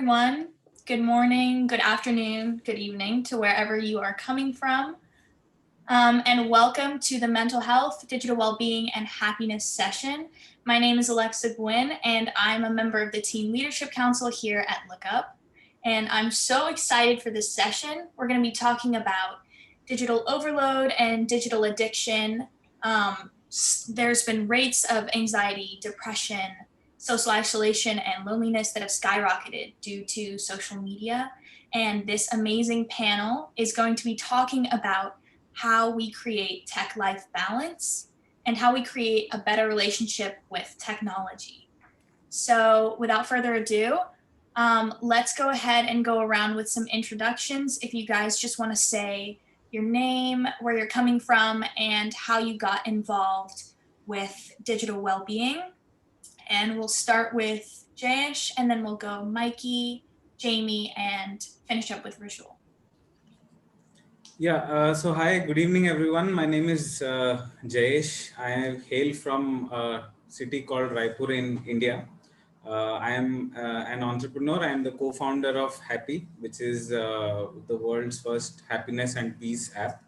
everyone. Good morning, good afternoon, good evening to wherever you are coming from. And welcome to the Mental Health, Digital Wellbeing, and Happiness session. My name is Gwyn, and I'm a member of the Team Leadership Council here at LookUp. And I'm so excited for this session. We're going to be talking about digital overload and digital addiction. There's been rates of anxiety, depression, social isolation, and loneliness that have skyrocketed due to social media. And this amazing panel is going to be talking about how we create tech life balance and how we create a better relationship with technology. So without further ado, let's go ahead and go around with some introductions. If you guys just want to say your name, where you're coming from, and how you got involved with digital well-being. And we'll start with Jayesh, and then we'll go Mikey, Jamie, and finish up with Rijul. Yeah, so hi, good evening everyone. My name is Jayesh. I hail from a city called Raipur in India. I am an entrepreneur. I am the co-founder of Happy, which is the world's first happiness and peace app.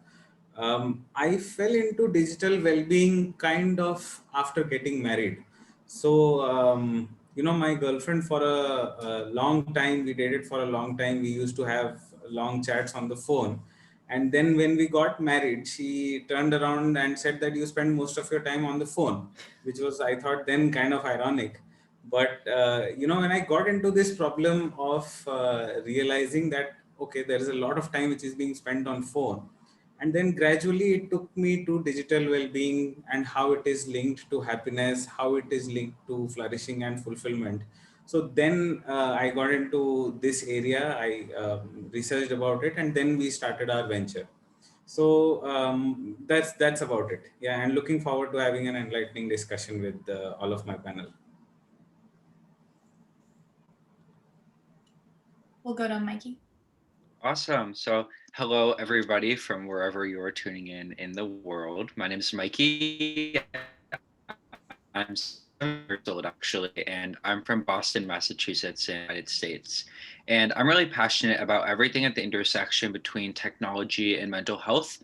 I fell into digital well-being kind of after getting married. So, my girlfriend for a long time, we dated for a long time. We used to have long chats on the phone. And then when we got married, she turned around and said that you spend most of your time on the phone, which was, I thought, then kind of ironic. But, when I got into this problem of realizing that, okay, there is a lot of time which is being spent on phone. And then gradually it took me to digital well-being and how it is linked to happiness, how it is linked to flourishing and fulfillment. So then I got into this area, I researched about it, and then we started our venture. So that's about it. Yeah, and looking forward to having an enlightening discussion with all of my panel. We'll go to Mikey. Awesome. So hello, everybody from wherever you are tuning in the world. My name is Mikey. I'm 7 years old, actually, and I'm from Boston, Massachusetts, in the United States. And I'm really passionate about everything at the intersection between technology and mental health,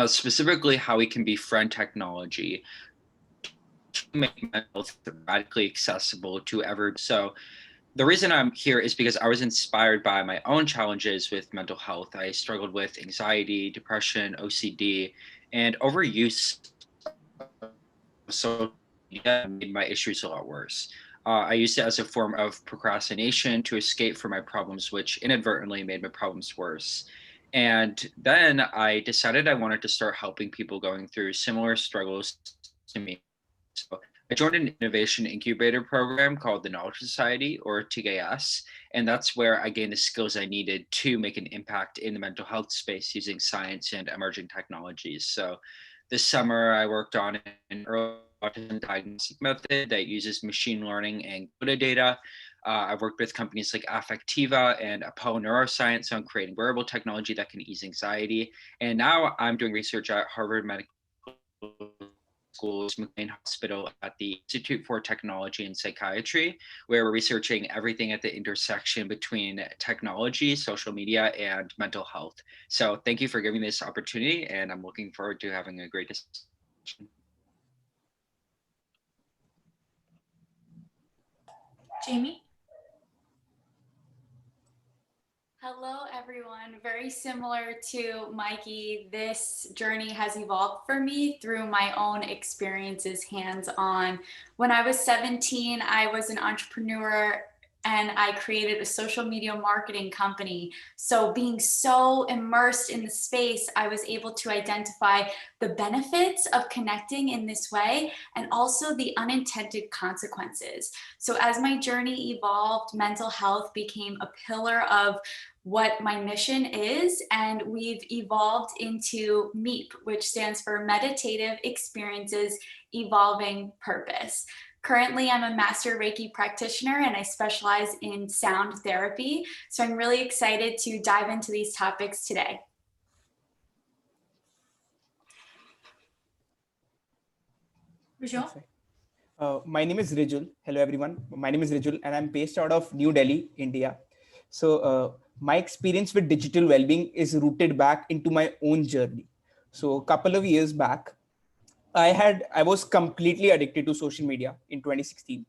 specifically how we can befriend technology to make mental health radically accessible to everyone. So the reason I'm here is because I was inspired by my own challenges with mental health. I struggled with anxiety, depression, OCD, and overuse of social media made my issues a lot worse. I used it as a form of procrastination to escape from my problems, which inadvertently made my problems worse. And then I decided I wanted to start helping people going through similar struggles to me. So I joined an innovation incubator program called the Knowledge Society, or TKS, and that's where I gained the skills I needed to make an impact in the mental health space using science and emerging technologies. So this summer, I worked on an early autism diagnostic method that uses machine learning and CODA data. I've worked with companies like Affectiva and Apollo Neuroscience on creating wearable technology that can ease anxiety. And now I'm doing research at Harvard Medical School's McLean Hospital at the Institute for Technology and Psychiatry, where we're researching everything at the intersection between technology, social media, and mental health. So thank you for giving me this opportunity, and I'm looking forward to having a great discussion. Jamie? Hello, everyone. Very similar to Mikey, this journey has evolved for me through my own experiences hands-on. When I was 17, I was an entrepreneur and I created a social media marketing company. So being so immersed in the space, I was able to identify the benefits of connecting in this way and also the unintended consequences. So as my journey evolved, mental health became a pillar of what my mission is, and we've evolved into MEEP, which stands for Meditative Experiences Evolving Purpose. Currently, I'm a master Reiki practitioner and I specialize in sound therapy. So I'm really excited to dive into these topics today. Rijul? My name is Rijul. Hello, everyone. My name is Rijul, and I'm based out of New Delhi, India. So my experience with digital well-being is rooted back into my own journey. So a couple of years back, I was completely addicted to social media in 2016.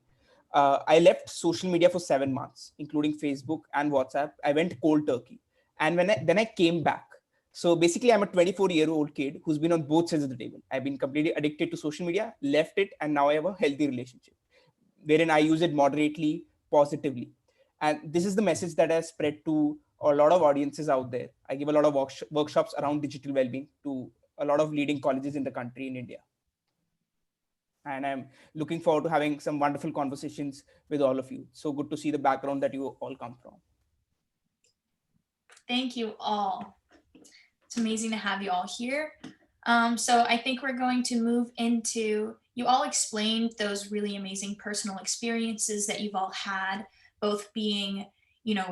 I left social media for 7 months, including Facebook and WhatsApp. I went cold turkey, and then I came back. So basically, I'm a 24-year-old kid who's been on both sides of the table. I've been completely addicted to social media, left it, and now I have a healthy relationship wherein I use it moderately, positively. And this is the message that I spread to a lot of audiences out there. I give a lot of workshops around digital well-being to a lot of leading colleges in the country in India. And I'm looking forward to having some wonderful conversations with all of you. So good to see the background that you all come from. Thank you all. It's amazing to have you all here. So I think we're going to move into, you all explained those really amazing personal experiences that you've all had, both being,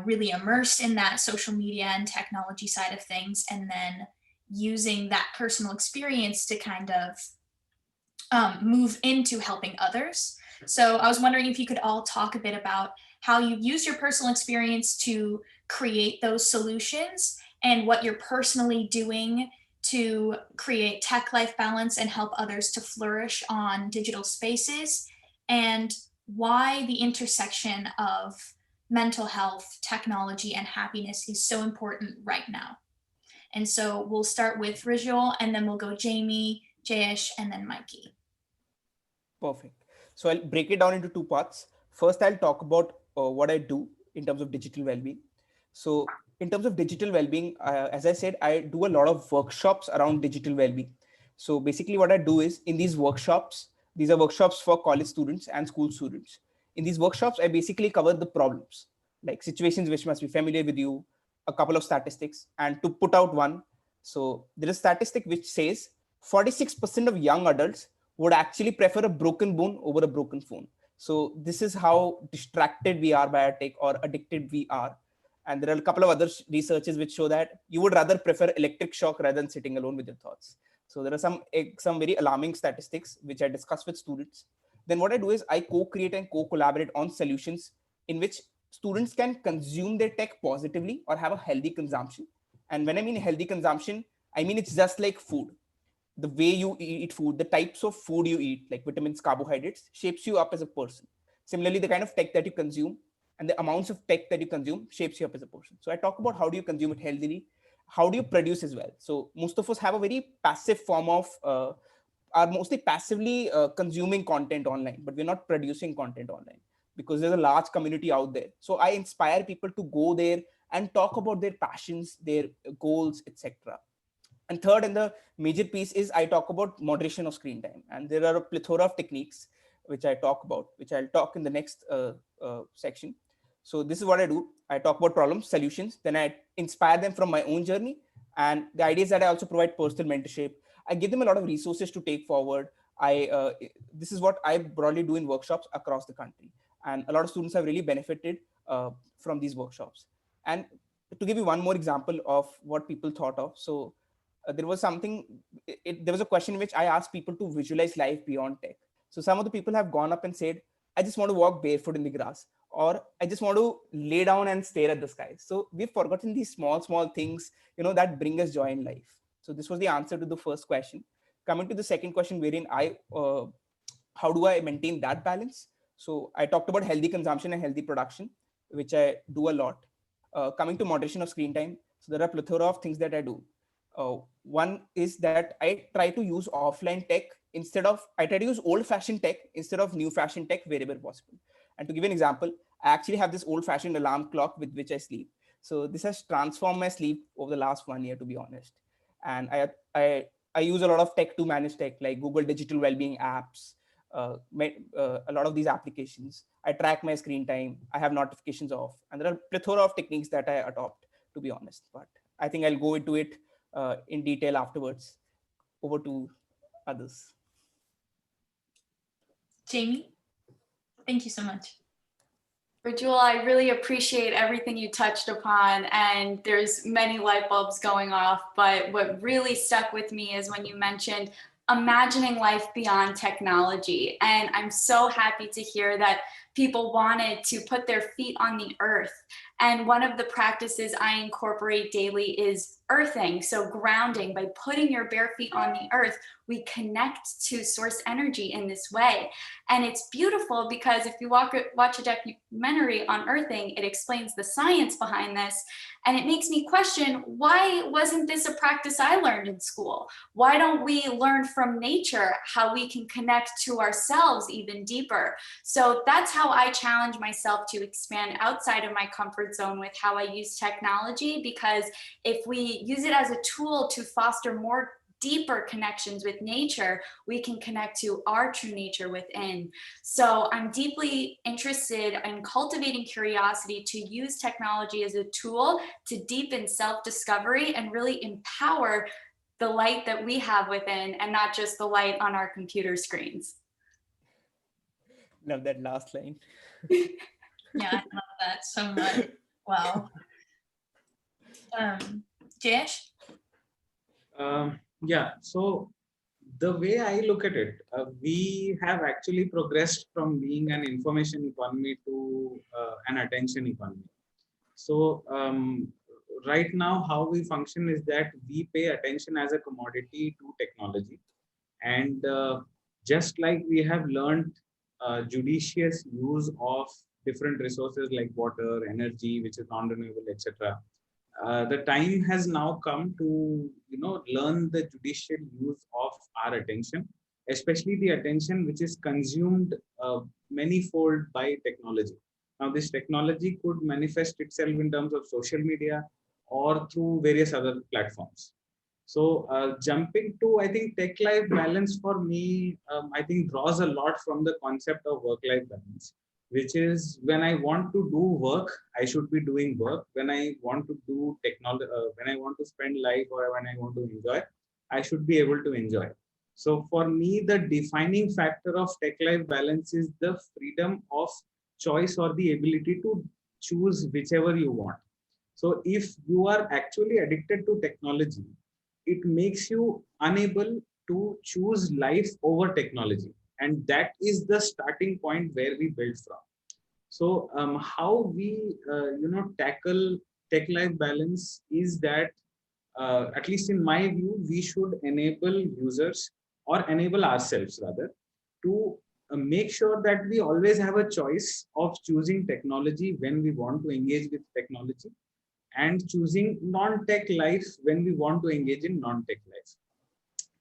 really immersed in that social media and technology side of things, and then using that personal experience to kind of move into helping others. So I was wondering if you could all talk a bit about how you use your personal experience to create those solutions and what you're personally doing to create tech life balance and help others to flourish on digital spaces, and why the intersection of mental health, technology, and happiness is so important right now. And so we'll start with Rijul, and then we'll go Jamie, Jayesh, and then Mikey. Perfect. So I'll break it down into two parts. First, I'll talk about what I do in terms of digital well-being. So in terms of digital well-being, as I said, I do a lot of workshops around digital well-being. So basically what I do is in these workshops, these are workshops for college students and school students. In these workshops, I basically cover the problems, like situations which must be familiar with you, a couple of statistics, and to put out one. So there is a statistic which says 46% of young adults would actually prefer a broken bone over a broken phone. So this is how distracted we are by our tech or addicted we are. And there are a couple of other researches which show that you would rather prefer electric shock rather than sitting alone with your thoughts. So there are some very alarming statistics which I discuss with students. Then what I do is I co-create and co-collaborate on solutions in which students can consume their tech positively or have a healthy consumption. And when I mean healthy consumption, I mean it's just like food. The way you eat food, the types of food you eat, like vitamins, carbohydrates, shapes you up as a person. Similarly, the kind of tech that you consume and the amounts of tech that you consume shapes you up as a person. So I talk about how do you consume it healthily, how do you produce as well. So most of us have a very passive form of, are mostly passively consuming content online, but we're not producing content online because there's a large community out there. So I inspire people to go there and talk about their passions, their goals, etc. And third, and the major piece is I talk about moderation of screen time. And there are a plethora of techniques which I talk about, which I'll talk in the next section. So this is what I do. I talk about problems, solutions, then I inspire them from my own journey. And the idea is that I also provide personal mentorship. I give them a lot of resources to take forward. This is what I broadly do in workshops across the country. And a lot of students have really benefited from these workshops. And to give you one more example of what people thought of. So there was there was a question in which I asked people to visualize life beyond tech. So some of the people have gone up and said, I just want to walk barefoot in the grass, or I just want to lay down and stare at the sky. So we've forgotten these small things, that bring us joy in life. So this was the answer to the first question. Coming to the second question, wherein how do I maintain that balance? So I talked about healthy consumption and healthy production, which I do a lot. Coming to moderation of screen time. So there are a plethora of things that I do. One is that I try to use offline tech I try to use old-fashioned tech instead of new-fashioned tech wherever possible. And to give an example, I actually have this old-fashioned alarm clock with which I sleep. So this has transformed my sleep over the last 1 year, to be honest. And I use a lot of tech to manage tech, like Google Digital Wellbeing apps, a lot of these applications. I track my screen time. I have notifications off. And there are a plethora of techniques that I adopt, to be honest. But I think I'll go into it in detail afterwards. Over to others. Jamie, thank you so much. Rijul, I really appreciate everything you touched upon, and there's many light bulbs going off, but what really stuck with me is when you mentioned imagining life beyond technology. And I'm so happy to hear that people wanted to put their feet on the earth And one of the practices I incorporate daily is earthing, so grounding. By putting your bare feet on the earth, we connect to source energy in this way. And it's beautiful because if you watch a documentary on earthing, it explains the science behind this. And it makes me question, why wasn't this a practice I learned in school? Why don't we learn from nature how we can connect to ourselves even deeper? So that's how I challenge myself to expand outside of my comfort zone with how I use technology, because if we use it as a tool to foster more deeper connections with nature, we can connect to our true nature within. So I'm deeply interested in cultivating curiosity to use technology as a tool to deepen self-discovery and really empower the light that we have within, and not just the light on our computer screens. Love that last line. Yeah, I love that so much. Wow. Jayesh? Yeah, so the way I look at it, we have actually progressed from being an information economy to an attention economy. So right now, how we function is that we pay attention as a commodity to technology. And just like we have learned judicious use of different resources like water, energy, which is non-renewable, etc. The time has now come to learn the judicial use of our attention, especially the attention which is consumed manyfold by technology. Now, this technology could manifest itself in terms of social media or through various other platforms. So jumping to, I think, tech-life balance for me, I think draws a lot from the concept of work-life balance, which is when I want to do work, I should be doing work. When I want to do technology, when I want to spend life or when I want to enjoy, I should be able to enjoy. So for me, the defining factor of tech-life balance is the freedom of choice or the ability to choose whichever you want. So if you are actually addicted to technology, it makes you unable to choose life over technology. And that is the starting point where we build from. So how we tackle tech life balance is that at least in my view, we should enable users or enable ourselves rather to make sure that we always have a choice of choosing technology when we want to engage with technology, and choosing non-tech life when we want to engage in non-tech life,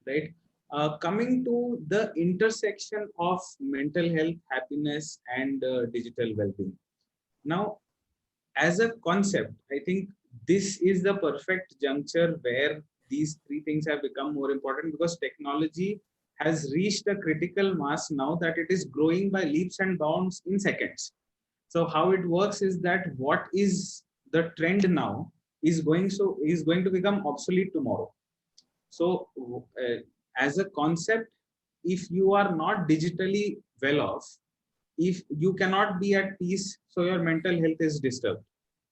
right? Coming to the intersection of mental health, happiness, and digital well-being. Now, as a concept, I think this is the perfect juncture where these three things have become more important, because technology has reached a critical mass now that it is growing by leaps and bounds in seconds. So how it works is that what is the trend now is going to become obsolete tomorrow. So as a concept, if you are not digitally well off, if you cannot be at peace, so your mental health is disturbed.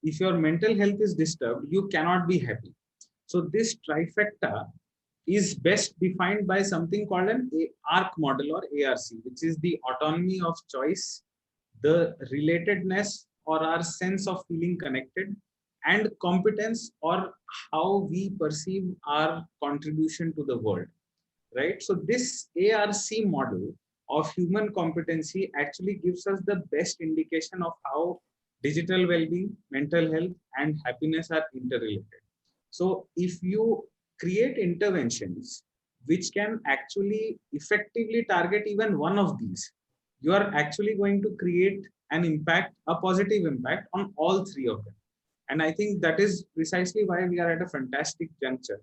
If your mental health is disturbed, you cannot be happy. So this trifecta is best defined by something called an ARC model or ARC, which is the autonomy of choice, the relatedness or our sense of feeling connected, and competence or how we perceive our contribution to the world, right? So this ARC model of human competency actually gives us the best indication of how digital well-being, mental health, and happiness are interrelated. So if you create interventions which can actually effectively target even one of these, you are actually going to create an impact, a positive impact on all three of them. And I think that is precisely why we are at a fantastic juncture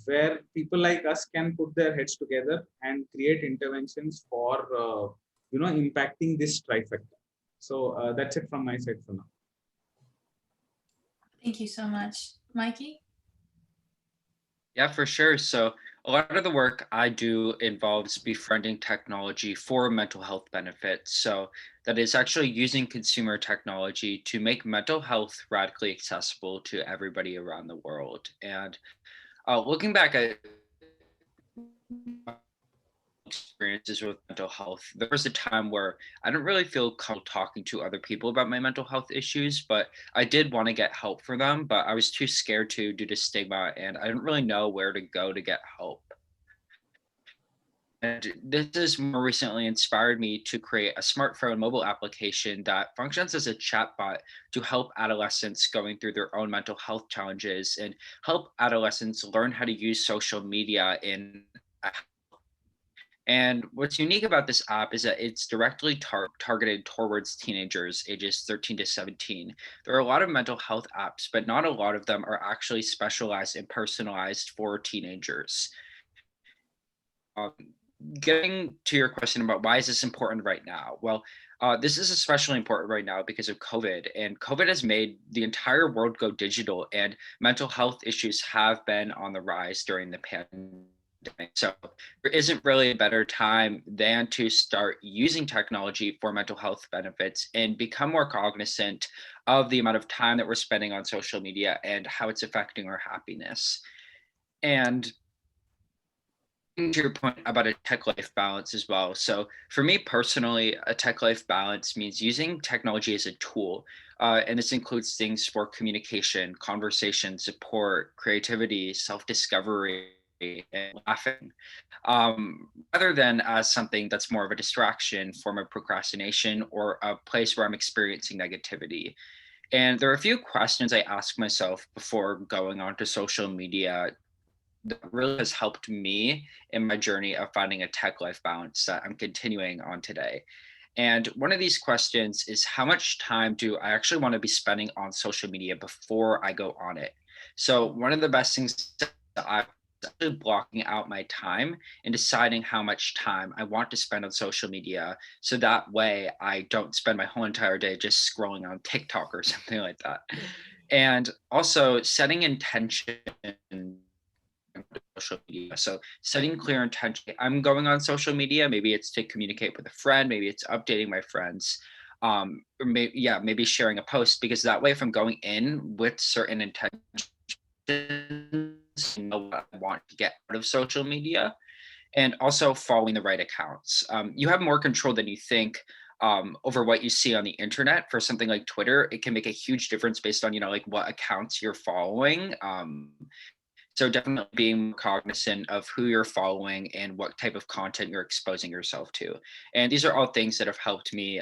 where people like us can put their heads together and create interventions for impacting this trifecta. So that's it from my side for now. Thank you so much. Mikey? Yeah, for sure. So a lot of the work I do involves befriending technology for mental health benefits. So that is actually using consumer technology to make mental health radically accessible to everybody around the world. And looking back at experiences with mental health. There was a time where I didn't really feel comfortable talking to other people about my mental health issues, but I did want to get help for them, but I was too scared to due to stigma, and I didn't really know where to go to get help. And this has more recently inspired me to create a smartphone mobile application that functions as a chatbot to help adolescents going through their own mental health challenges and help adolescents learn how to use social media in a. And what's unique about this app is that it's directly targeted towards teenagers ages 13 to 17. There are a lot of mental health apps, but not a lot of them are actually specialized and personalized for teenagers. Getting to your question about why is this important right now? Well, this is especially important right now because of COVID, and COVID has made the entire world go digital, and mental health issues have been on the rise during the pandemic. So there isn't really a better time than to start using technology for mental health benefits and become more cognizant of the amount of time that we're spending on social media and how it's affecting our happiness. And to your point about a tech life balance as well. So for me personally, a tech life balance means using technology as a tool. And this includes things for communication, conversation, support, creativity, self-discovery, and laughing, rather than as something that's more of a distraction, form of procrastination, or a place where I'm experiencing negativity. And there are a few questions I ask myself before going onto social media that really has helped me in my journey of finding a tech life balance that I'm continuing on today. And one of these questions is, how much time do I actually want to be spending on social media before I go on it? So one of the best things that I've actually blocking out my time and deciding how much time I want to spend on social media. So that way I don't spend my whole entire day just scrolling on TikTok or something like that. And also setting intention social media. So setting clear intention. I'm going on social media. Maybe it's to communicate with a friend. Maybe it's updating my friends. Or maybe sharing a post, because that way, if I'm going in with certain intentions, know what I want to get out of social media, and also following the right accounts. You have more control than you think over what you see on the internet. For something like Twitter, it can make a huge difference based on, like what accounts you're following. So definitely being cognizant of who you're following and what type of content you're exposing yourself to. And these are all things that have helped me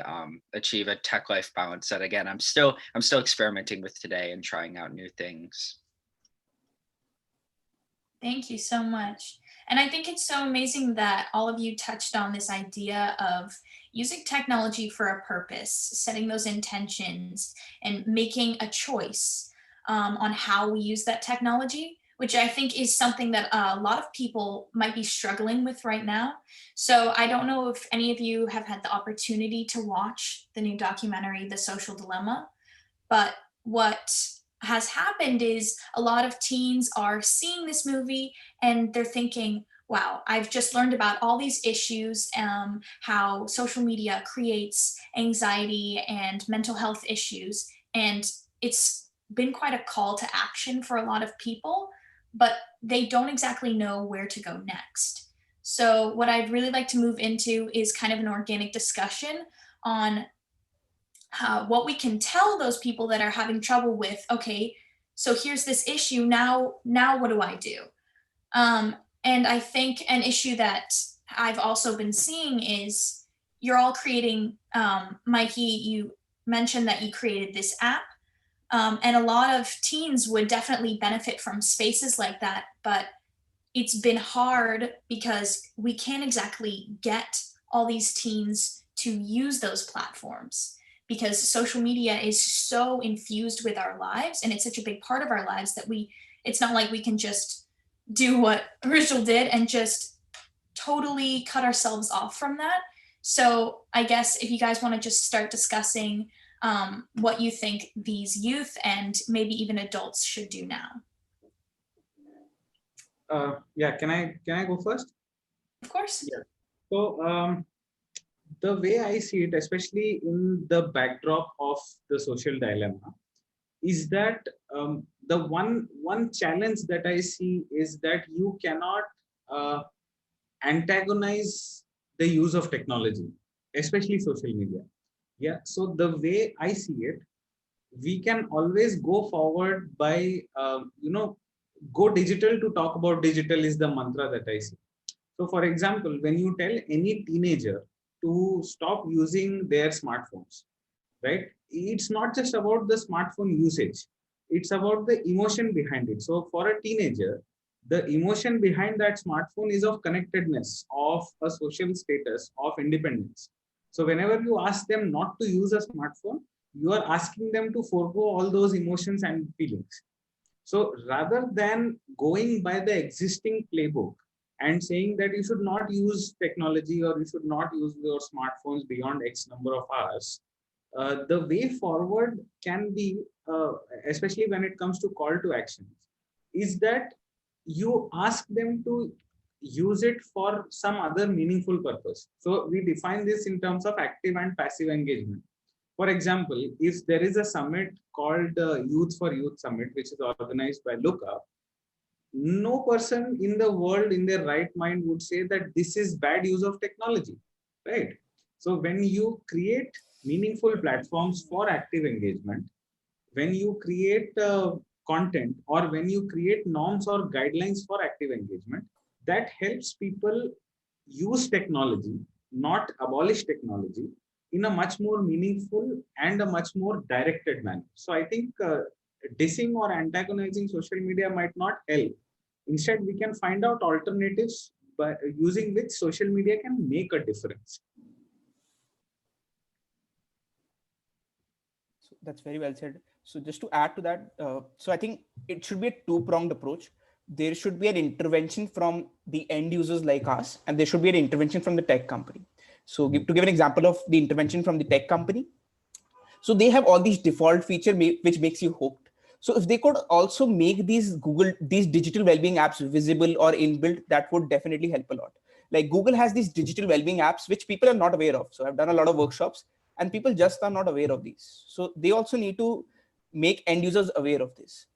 achieve a tech life balance that, again, I'm still experimenting with today and trying out new things. Thank you so much. And I think it's so amazing that all of you touched on this idea of using technology for a purpose, setting those intentions, and making a choice on how we use that technology, which I think is something that a lot of people might be struggling with right now. So I don't know if any of you have had the opportunity to watch the new documentary, The Social Dilemma, but what has happened is a lot of teens are seeing this movie and they're thinking, wow, I've just learned about all these issues, how social media creates anxiety and mental health issues. And it's been quite a call to action for a lot of people, but they don't exactly know where to go next. So what I'd really like to move into is kind of an organic discussion on what we can tell those people that are having trouble with, okay, so here's this issue, now what do I do? And I think an issue that I've also been seeing is you're all creating, Mikey, you mentioned that you created this app, and a lot of teens would definitely benefit from spaces like that, but it's been hard because we can't exactly get all these teens to use those platforms, because social media is so infused with our lives and it's such a big part of our lives that it's not like we can just do what Rijul did and just totally cut ourselves off from that. So I guess if you guys want to just start discussing what you think these youth and maybe even adults should do now. Can I go first? Of course. Yeah. So the way I see it, especially in the backdrop of the social dilemma, is that the one challenge that I see is that you cannot antagonize the use of technology, especially social media. Yeah. So the way I see it, we can always go forward by, go digital to talk about digital is the mantra that I see. So for example, when you tell any teenager to stop using their smartphones, right? It's not just about the smartphone usage, it's about the emotion behind it. So for a teenager, the emotion behind that smartphone is of connectedness, of a social status, of independence. So whenever you ask them not to use a smartphone, you are asking them to forego all those emotions and feelings. So rather than going by the existing playbook and saying that you should not use technology or you should not use your smartphones beyond X number of hours, the way forward can be, especially when it comes to call to actions, is that you ask them to use it for some other meaningful purpose. So we define this in terms of active and passive engagement. For example, if there is a summit called Youth for Youth Summit, which is organized by LookUp, no person in the world in their right mind would say that this is bad use of technology, right? So when you create meaningful platforms for active engagement, when you create content, or when you create norms or guidelines for active engagement, that helps people use technology, not abolish technology, in a much more meaningful and a much more directed manner. So I think dissing or antagonizing social media might not help. Instead, we can find out alternatives by using which social media can make a difference. So that's very well said. So just to add to that, so I think it should be a two-pronged approach. There should be an intervention from the end users like us, and there should be an intervention from the tech company. So to give an example of the intervention from the tech company, so they have all these default feature which makes you hooked. So if they could also make these digital well-being apps visible or inbuilt, that would definitely help a lot. Like Google has these digital well-being apps which people are not aware of. So I've done a lot of workshops and people just are not aware of these. So they also need to make end users aware of this.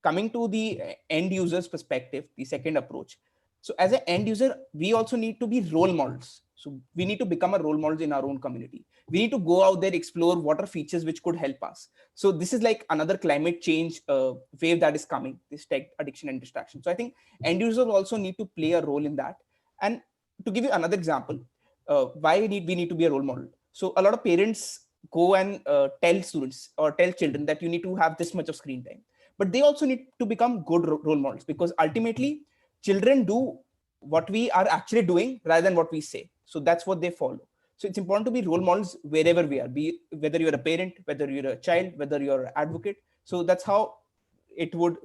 Coming to the end users perspective, the second approach. So as an end user, we also need to be role models. So we need to become a role models in our own community. We need to go out there, explore what are features which could help us. So this is like another climate change wave that is coming, this tech addiction and distraction. So I think end users also need to play a role in that. And to give you another example, why we need to be a role model. So a lot of parents go and tell students or tell children that you need to have this much of screen time, but they also need to become good role models, because ultimately children do what we are actually doing rather than what we say. So that's what they follow. So it's important to be role models wherever we are, be whether you're a parent, whether you're a child, whether you're an advocate. So that's how it would,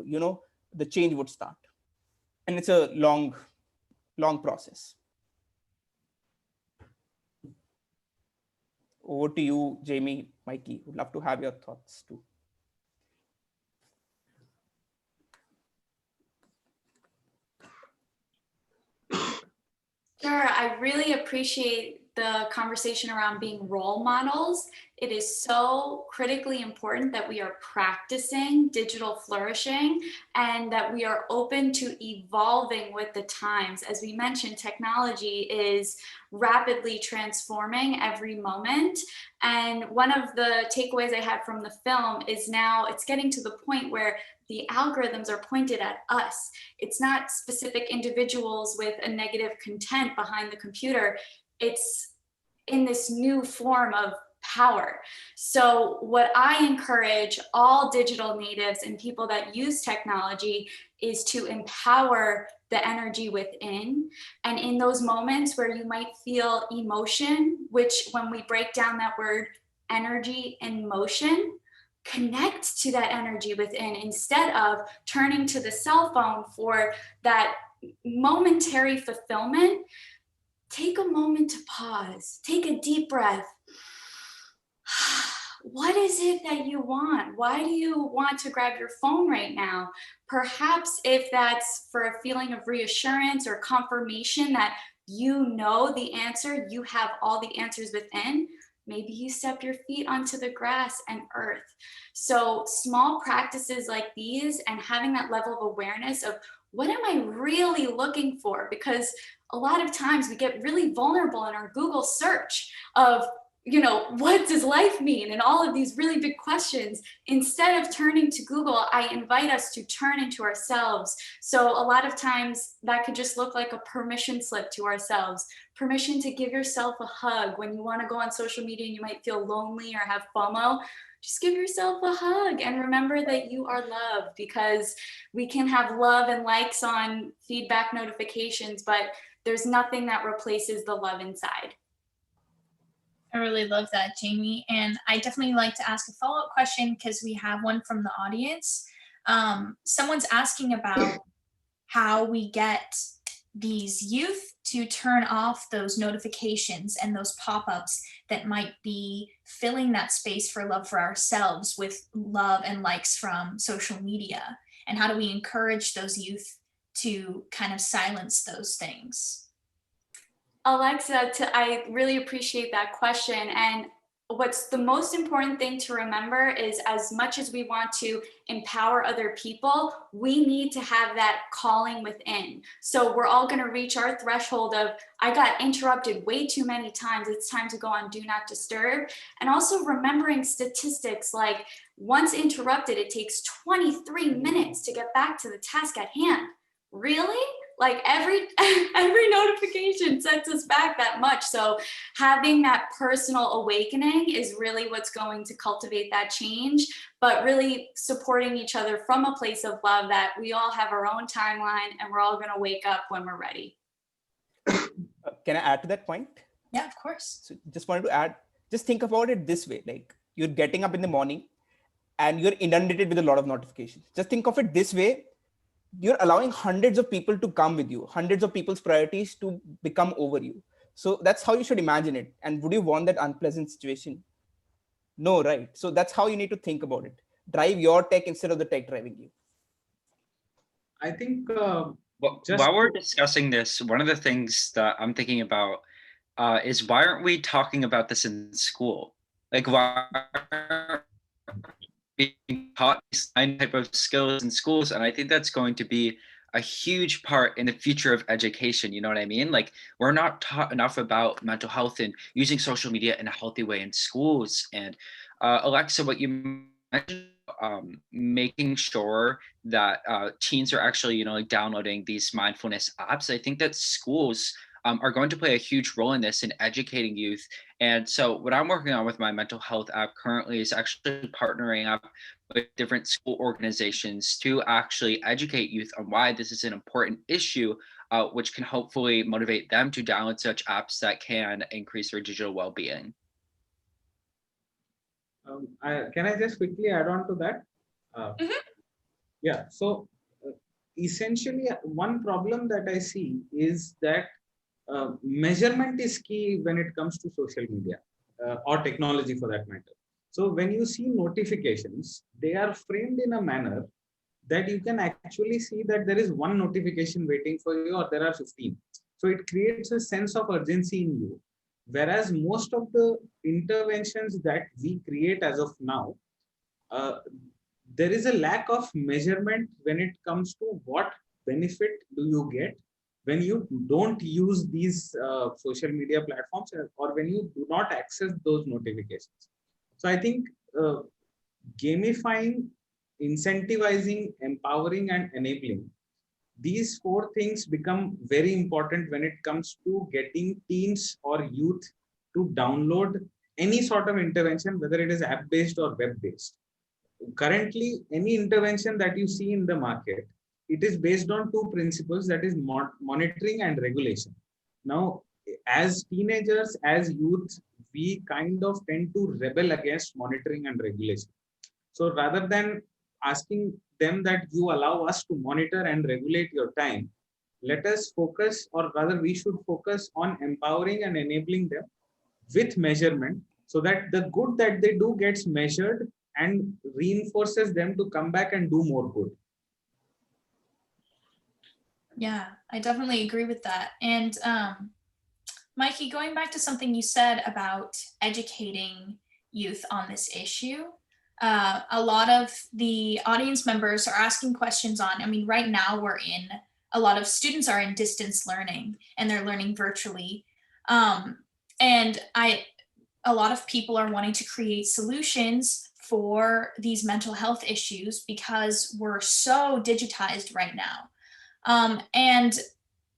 the change would start. And it's a long process. Over to you, Jamie, Mikey. Would love to have your thoughts too. Sure, I really appreciate the conversation around being role models. It is so critically important that we are practicing digital flourishing and that we are open to evolving with the times. As we mentioned, technology is rapidly transforming every moment. And one of the takeaways I had from the film is now it's getting to the point where the algorithms are pointed at us. It's not specific individuals with a negative content behind the computer. It's in this new form of power. So what I encourage all digital natives and people that use technology is to empower the energy within. And in those moments where you might feel emotion, which when we break down that word energy and motion, connect to that energy within instead of turning to the cell phone for that momentary fulfillment. Take a moment to pause, take a deep breath. What is it that you want? Why do you want to grab your phone right now? Perhaps if that's for a feeling of reassurance or confirmation that you know the answer, you have all the answers within, maybe you step your feet onto the grass and earth. So small practices like these and having that level of awareness of what am I really looking for? Because a lot of times we get really vulnerable in our Google search of, you know, what does life mean? And all of these really big questions. Instead of turning to Google, I invite us to turn into ourselves. So a lot of times that could just look like a permission slip to ourselves. Permission to give yourself a hug. When you want to go on social media and you might feel lonely or have FOMO, just give yourself a hug and remember that you are loved, because we can have love and likes on feedback notifications, but there's nothing that replaces the love inside. I really love that, Jamie. And I definitely like to ask a follow-up question because we have one from the audience. Someone's asking about how we get these youth to turn off those notifications and those pop-ups that might be filling that space for love for ourselves with love and likes from social media. And how do we encourage those youth to kind of silence those things? Alexa, I really appreciate that question. And what's the most important thing to remember is, as much as we want to empower other people, we need to have that calling within. So we're all going to reach our threshold of, I got interrupted way too many times, it's time to go on Do Not Disturb. And also remembering statistics like, once interrupted, it takes 23 minutes to get back to the task at hand. Really? Like every notification sets us back that much. So having that personal awakening is really what's going to cultivate that change, but really supporting each other from a place of love, that we all have our own timeline and we're all going to wake up when we're ready. Can I add to that point? Yeah, of course. So just wanted to add, just think about it this way. Like, you're getting up in the morning and you're inundated with a lot of notifications. Just think of it this way. You're allowing hundreds of people to come with you, hundreds of people's priorities to become over you. So that's how you should imagine it. And would you want that unpleasant situation? No, right? So that's how you need to think about it. Drive your tech instead of the tech driving you. I think Well, while we're discussing this, one of the things that I'm thinking about is, why aren't we talking about this in school? Like, why aren't we being taught these type of skills in schools? And I think that's going to be a huge part in the future of education. You know what I mean? Like, we're not taught enough about mental health and using social media in a healthy way in schools. And Alexa, what you mentioned, making sure that teens are actually, you know, like downloading these mindfulness apps. I think that schools are going to play a huge role in this, in educating youth. And so what I'm working on with my mental health app currently is actually partnering up with different school organizations to actually educate youth on why this is an important issue, which can hopefully motivate them to download such apps that can increase their digital well-being. Can I just quickly add on to that? Yeah, so essentially one problem that I see is that measurement is key when it comes to social media or technology for that matter. So when you see notifications, they are framed in a manner that you can actually see that there is one notification waiting for you, or there are 15. So it creates a sense of urgency in you. Whereas most of the interventions that we create as of now, there is a lack of measurement when it comes to what benefit do you get when you don't use these social media platforms, or when you do not access those notifications. So I think gamifying, incentivizing, empowering, and enabling, these four things become very important when it comes to getting teens or youth to download any sort of intervention, whether it is app-based or web-based. Currently, any intervention that you see in the market, it is based on two principles, that is monitoring and regulation. Now, as teenagers, as youth, we kind of tend to rebel against monitoring and regulation. So rather than asking them that you allow us to monitor and regulate your time, let us focus, or rather we should focus on empowering and enabling them with measurement, so that the good that they do gets measured and reinforces them to come back and do more good. Yeah, I definitely agree with that. And Mikey, going back to something you said about educating youth on this issue, a lot of the audience members are asking questions on, I mean, right now we're in a lot of students are in distance learning and they're learning virtually. And a lot of people are wanting to create solutions for these mental health issues because we're so digitized right now. And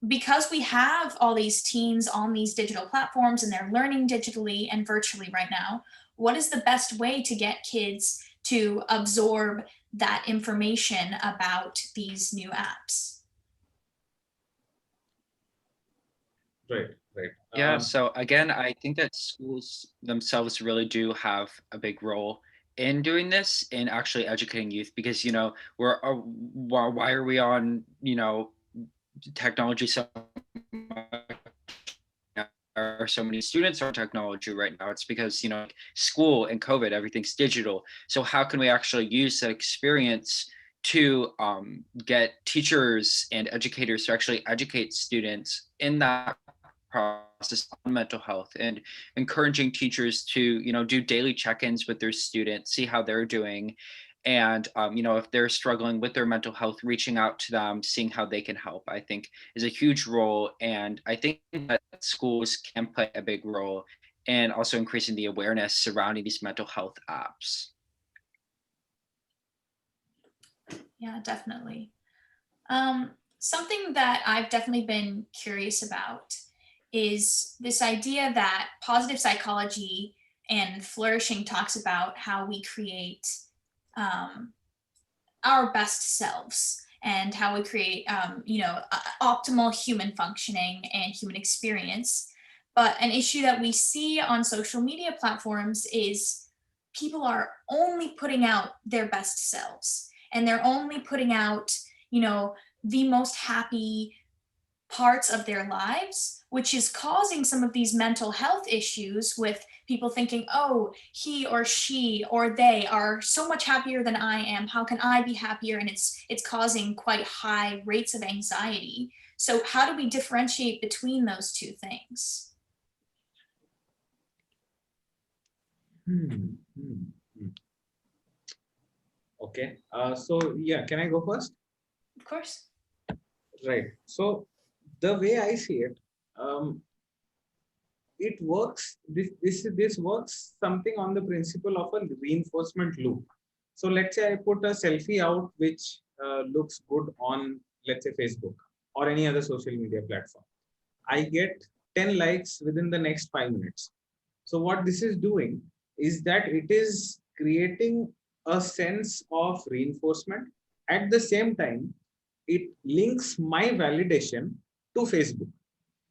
because we have all these teens on these digital platforms and they're learning digitally and virtually right now, what is the best way to get kids to absorb that information about these new apps? Right. Yeah, so again, I think that schools themselves really do have a big role in doing this, in actually educating youth, because why are we on technology so much? There are so many students on technology right now? It's because school and COVID, everything's digital. So how can we actually use that experience to get teachers and educators to actually educate students in that process on mental health, and encouraging teachers to do daily check-ins with their students, see how they're doing, and if they're struggling with their mental health, reaching out to them, seeing how they can help, I think is a huge role. And I think that schools can play a big role in also increasing the awareness surrounding these mental health apps. Yeah, definitely. Something that I've definitely been curious about is this idea that positive psychology and flourishing talks about how we create our best selves and how we create, optimal human functioning and human experience. But an issue that we see on social media platforms is people are only putting out their best selves, and they're only putting out, the most happy parts of their lives, which is causing some of these mental health issues with people thinking, oh, he or she or they are so much happier than I am. How can I be happier? And it's causing quite high rates of anxiety. So how do we differentiate between those two things? Okay. So yeah, can I go first? Of course. Right. So the way I see it, it works. This works something on the principle of a reinforcement loop. So let's say I put a selfie out which looks good on, let's say, Facebook or any other social media platform. I get 10 likes within the next 5 minutes. So what this is doing is that it is creating a sense of reinforcement. At the same time, it links my validation to Facebook.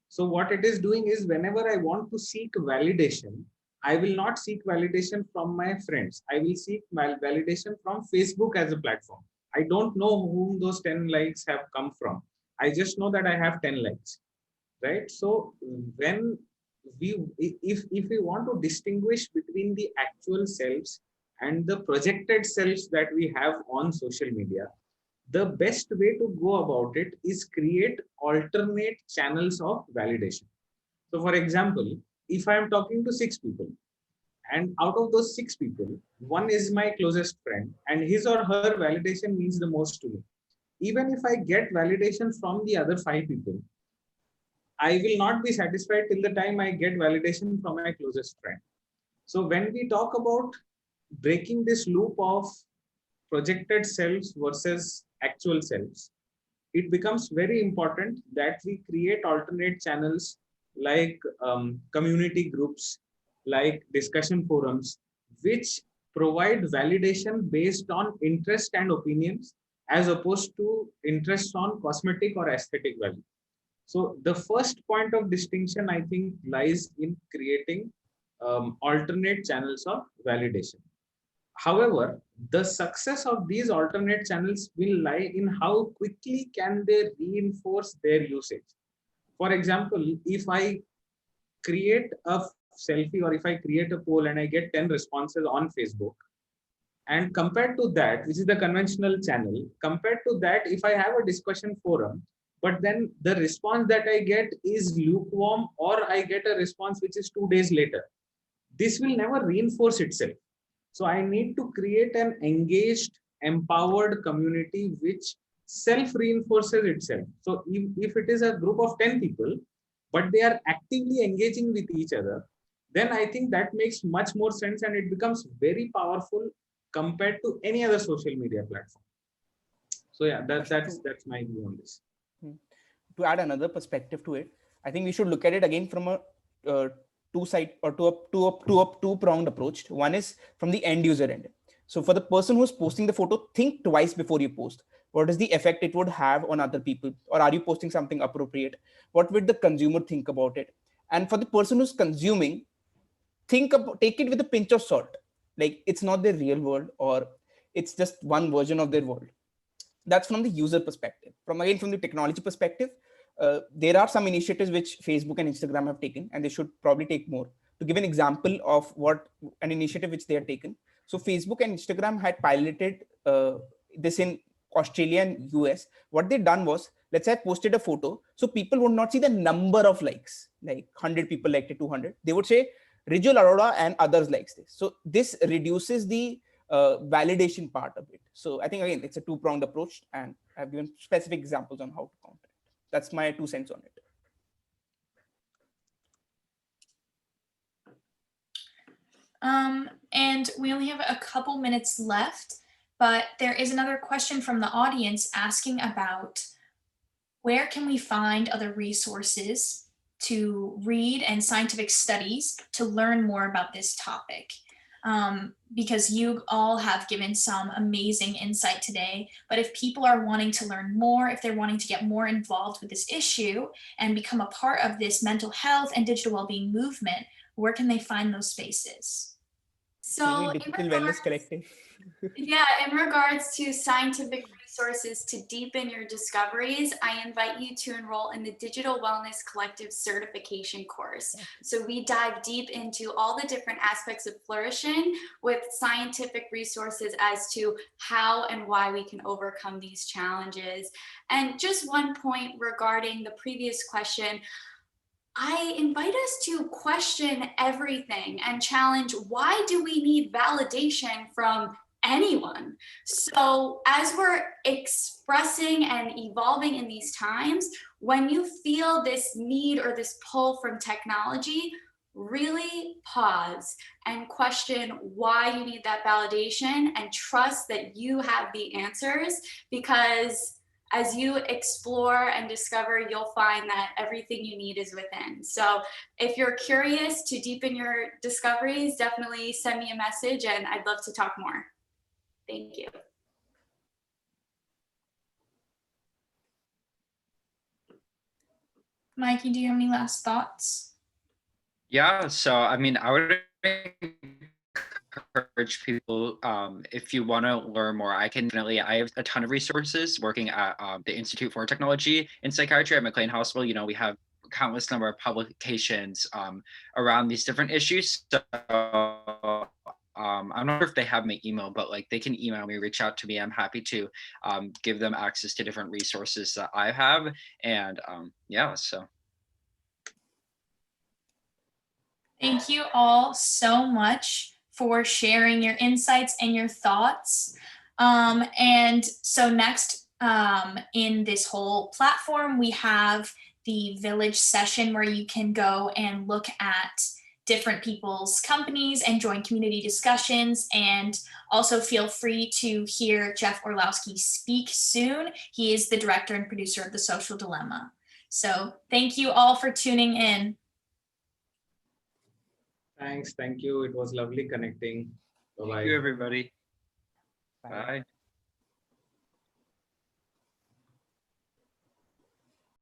So what it is doing is, whenever I want to seek validation, I will not seek validation from my friends. I will seek validation from Facebook as a platform. I don't know whom those 10 likes have come from. I just know that I have 10 likes, right? So when if we want to distinguish between the actual selves and the projected selves that we have on social media, the best way to go about it is create alternate channels of validation. So for example, if I am talking to 6 people, and out of those 6 people, one is my closest friend and his or her validation means the most to me. Even if I get validation from the other 5 people, I will not be satisfied till the time I get validation from my closest friend. So when we talk about breaking this loop of projected selves versus actual selves, it becomes very important that we create alternate channels like community groups, like discussion forums, which provide validation based on interest and opinions as opposed to interest on cosmetic or aesthetic value. So the first point of distinction, I think, lies in creating alternate channels of validation. However, the success of these alternate channels will lie in how quickly can they reinforce their usage. For example, if I create a selfie or if I create a poll and I get 10 responses on Facebook, and compared to that, which is the conventional channel, compared to that, if I have a discussion forum, but then the response that I get is lukewarm, or I get a response which is 2 days later, this will never reinforce itself. So I need to create an engaged, empowered community which self-reinforces itself. So if it is a group of 10 people, but they are actively engaging with each other, then I think that makes much more sense and it becomes very powerful compared to any other social media platform. So yeah, that's my view on this. To add another perspective to it, I think we should look at it again from a two-side or two-pronged approach. One is from the end user end. So for the person who's posting the photo, think twice before you post. What is the effect it would have on other people? Or are you posting something appropriate? What would the consumer think about it? And for the person who's consuming, take it with a pinch of salt. Like it's not their real world, or it's just one version of their world. That's from the user perspective. From the technology perspective, there are some initiatives which Facebook and Instagram have taken, and they should probably take more. To give an example of what an initiative which they have taken, so Facebook and Instagram had piloted this in Australia and US. What they done was, let's say I posted a photo, so people would not see the number of likes, like 100 people liked it, 200. They would say Rijul, Arora, and others likes this. So this reduces the validation part of it. So I think again it's a two-pronged approach, and I've given specific examples on how to counter it. That's my 2 cents on it. And we only have a couple minutes left, but there is another question from the audience asking about where can we find other resources to read and scientific studies to learn more about this topic. Because you all have given some amazing insight today, but if people are wanting to learn more, if they're wanting to get more involved with this issue and become a part of this mental health and digital well-being movement, where can they find those spaces? So Digital Wellness Collective. Yeah, in regards to scientific resources to deepen your discoveries, I invite you to enroll in the Digital Wellness Collective certification course. So we dive deep into all the different aspects of flourishing with scientific resources as to how and why we can overcome these challenges. And just one point regarding the previous question, I invite us to question everything and challenge, why do we need validation from anyone? So as we're expressing and evolving in these times, when you feel this need or this pull from technology, really pause and question why you need that validation and trust that you have the answers, because as you explore and discover, you'll find that everything you need is within. So if you're curious to deepen your discoveries, definitely send me a message and I'd love to talk more. Thank you. Mikey, do you have any last thoughts? Yeah, so I mean, I would encourage people, if you want to learn more, I have a ton of resources working at the Institute for Technology in Psychiatry at McLean Hospital. You know, we have countless number of publications around these different issues. So I'm not sure if they have my email, but like they can email me, reach out to me. I'm happy to give them access to different resources that I have. And yeah, so. Thank you all so much for sharing your insights and your thoughts. And so next in this whole platform, we have the Village session where you can go and look at different people's companies and join community discussions. And also feel free to hear Jeff Orlowski speak soon. He is the director and producer of The Social Dilemma. So thank you all for tuning in. Thanks. Thank you. It was lovely connecting. Bye-bye. Thank you, everybody. Bye. Bye.